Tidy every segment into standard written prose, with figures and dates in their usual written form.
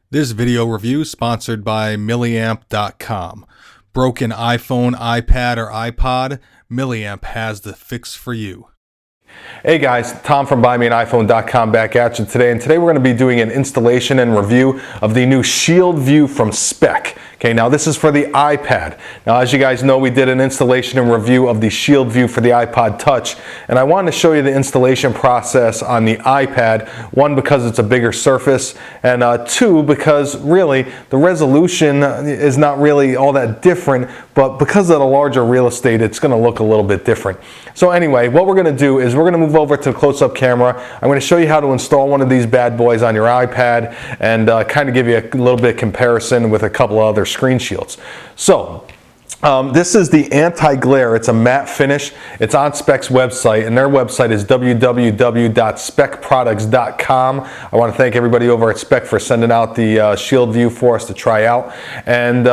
This video review is sponsored by milliamp.com. Broken iPhone, iPad, or iPod, Milliamp has the fix for you. Hey guys, Tom from BuyMeAniPhone.com back at you today, and today we're going to be doing an installation and review of the new ShieldView from Speck. Okay, now this is for the iPad. Now as you guys know, we did an installation and review of the ShieldView for the iPod Touch, and I wanted to show you the installation process on the iPad. One, because it's a bigger surface, and two, because really the resolution is not really all that different, but because of the larger real estate, it's going to look a little bit different. So anyway, what we're going to do is we're going to move over to the close-up camera. I'm going to show you how to install one of these bad boys on your iPad and kind of give you a little bit of comparison with a couple of other screen shields. So this is the anti-glare. It's a matte finish. It's on Speck's website, and their website is www.speckproducts.com. I want to thank everybody over at Speck for sending out the ShieldView for us to try out. And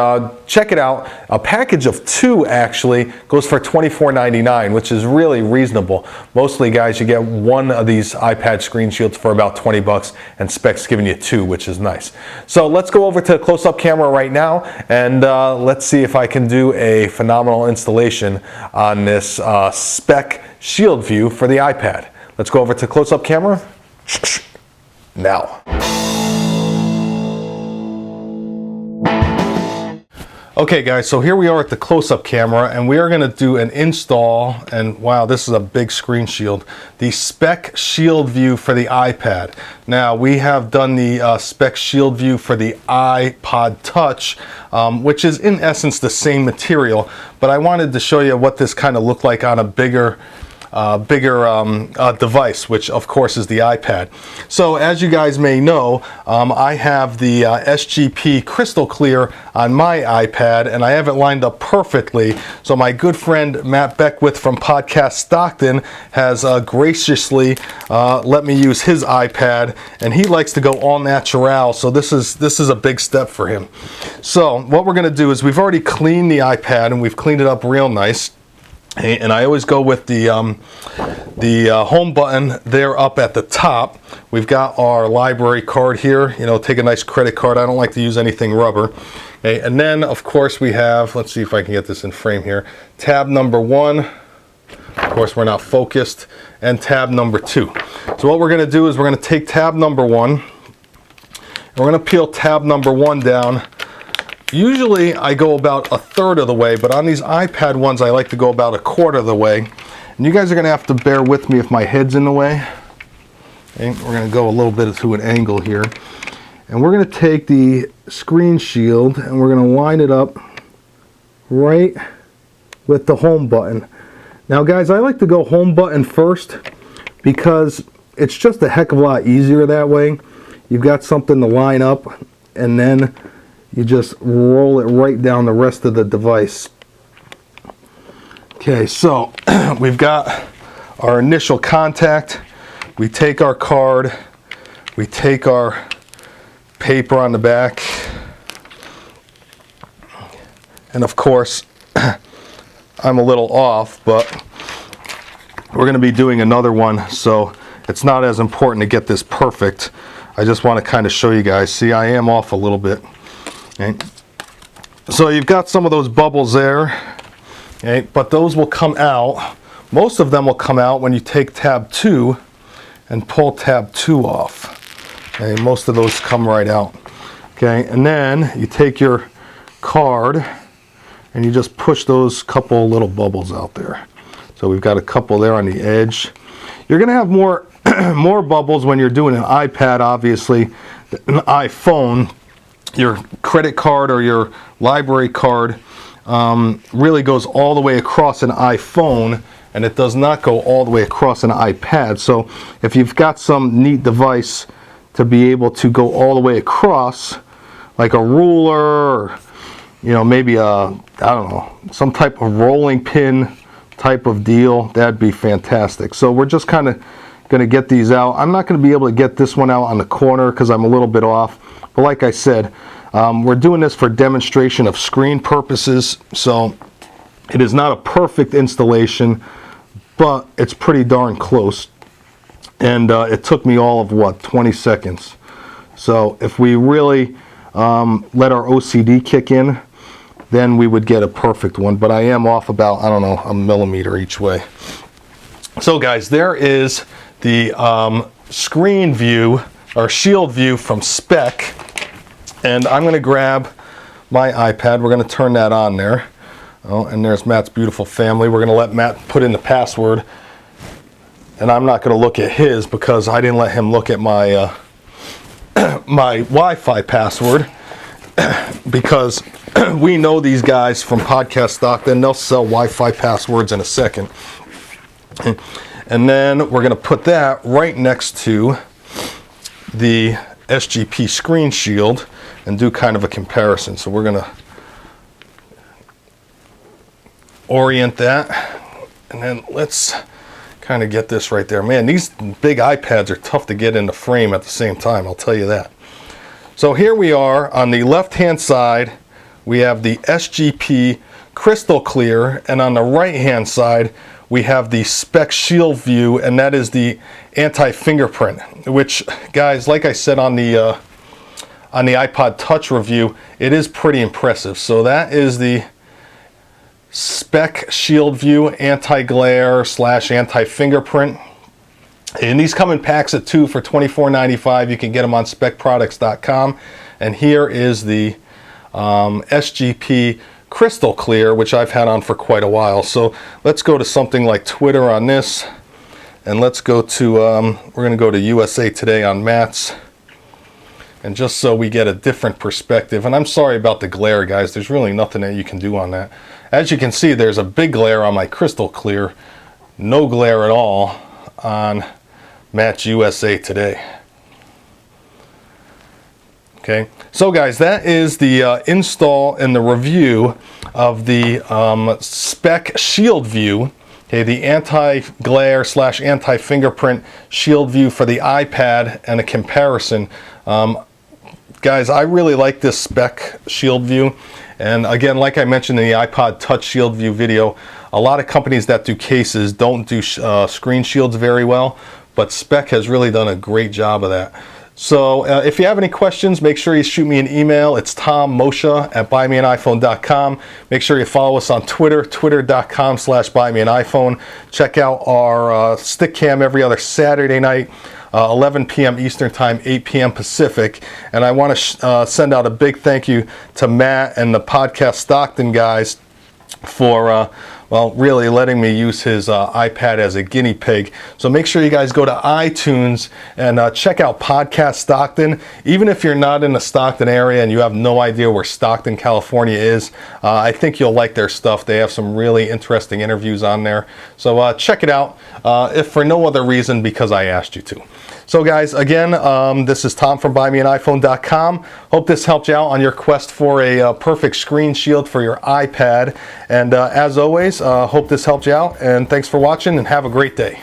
check it out. A package of two actually goes for $24.99, which is really reasonable. Mostly, guys, you get one of these iPad screen shields for about 20 bucks, and Speck's giving you two, which is nice. So let's go over to the close-up camera right now, and let's see if I can do a phenomenal installation on this Speck ShieldView for the iPad. Let's go over to close-up camera now. Okay guys, so here we are at the close-up camera, and we are going to do an install, and wow, this is a big screen shield, the Speck ShieldView for the iPad. Now we have done the Speck ShieldView for the iPod Touch, which is in essence the same material, but I wanted to show you what this kind of looked like on a bigger device, which of course is the iPad. So as you guys may know, I have the SGP Crystal Clear on my iPad, and I have it lined up perfectly. So my good friend Matt Beckwith from Podcast Stockton has graciously let me use his iPad, and he likes to go all natural, so this is a big step for him. So what we're going to do is we've already cleaned the iPad, and we've cleaned it up real nice. And I always go with the home button there up at the top. We've got our library card here. You know, take a nice credit card. I don't like to use anything rubber. Okay, and then of course we have, let's see if I can get this in frame here, tab number 1. Of course we're not focused, and tab number 2. So what we're going to do is we're going to take tab number 1, and we're going to peel tab number 1 down. Usually I go about a third of the way, but on these iPad ones I like to go about a quarter of the way. And you guys are going to have to bear with me if my head's in the way. Okay, we're going to go a little bit to an angle here. And we're going to take the screen shield and we're going to line it up right with the home button. Now guys, I like to go home button first because it's just a heck of a lot easier that way. You've got something to line up, and then you just roll it right down the rest of the device. Okay, so we've got our initial contact. We take our card, we take our paper on the back, and of course I'm a little off, but we're going to be doing another one, so it's not as important to get this perfect. I just want to kind of show you guys. See, I am off a little bit. Okay. So you've got some of those bubbles there, okay, but those will come out. Most of them will come out when you take tab 2 and pull tab 2 off. Okay, most of those come right out. Okay, and then you take your card and you just push those couple little bubbles out there. So we've got a couple there on the edge. You're going to have more more bubbles when you're doing an iPad, obviously, an iPhone. Your credit card or your library card really goes all the way across an iPhone, and it does not go all the way across an iPad. So if you've got some neat device to be able to go all the way across, like a ruler, or maybe I don't know, some type of rolling pin type of deal, that'd be fantastic. So we're just kind of going to get these out. I'm not going to be able to get this one out on the corner because I'm a little bit off. But like I said, we're doing this for demonstration of screen purposes, so it is not a perfect installation, but it's pretty darn close. And it took me all of, what, 20 seconds So if we really let our OCD kick in, then we would get a perfect one. But I am off about, I don't know, a millimeter each way. So guys, there is the screen view or shield view from Speck. And I'm going to grab my iPad. We're going to turn that on there. Oh, and there's Matt's beautiful family. We're going to let Matt put in the password. And I'm not going to look at his because I didn't let him look at my my Wi-Fi password because we know these guys from Podcast Stockton. They'll sell Wi-Fi passwords in a second. And then we're going to put that right next to the SGP Screen Shield and do kind of a comparison. So we're going to orient that, and then let's kind of get this right there. Man, these big iPads are tough to get in the frame at the same time, I'll tell you that. So here we are on the left hand side, we have the SGP Crystal Clear, and on the right hand side we have the Speck ShieldView, and that is the anti-fingerprint, which, guys, like I said on the iPod Touch review, it is pretty impressive. So that is the Speck ShieldView anti-glare / anti-fingerprint. And these come in packs of 2 for $24.95. You can get them on speckproducts.com. And here is the SGP Crystal Clear, which I've had on for quite a while. So let's go to something like Twitter on this. And let's go to, we're going to go to USA Today on Matt's. And just so we get a different perspective, and I'm sorry about the glare, guys, there's really nothing that you can do on that. As you can see, there's a big glare on my Crystal Clear, no glare at all on Matt's USA Today. Okay, so guys, that is the install and the review of the Speck ShieldView. Okay, the anti-glare / anti-fingerprint ShieldView for the iPad, and a comparison. Guys, I really like this Speck ShieldView, and again, like I mentioned in the iPod Touch ShieldView video, a lot of companies that do cases don't do screen shields very well, but Speck has really done a great job of that. So if you have any questions, make sure you shoot me an email. It's tommosha@BuyMeAniPhone.com. Make sure you follow us on Twitter, twitter.com/BuyMeAniPhone. Check out our stick cam every other Saturday night, 11 p.m. Eastern Time, 8 p.m. Pacific. And I want to send out a big thank you to Matt and the Podcast Stockton guys for well, really letting me use his iPad as a guinea pig. So make sure you guys go to iTunes and check out Podcast Stockton. Even if you're not in the Stockton area and you have no idea where Stockton, California is, I think you'll like their stuff. They have some really interesting interviews on there. So check it out, if for no other reason, because I asked you to. So guys, again, this is Tom from BuyMeAniPhone.com. Hope this helped you out on your quest for a perfect screen shield for your iPad. And as always, hope this helped you out. And thanks for watching, and have a great day.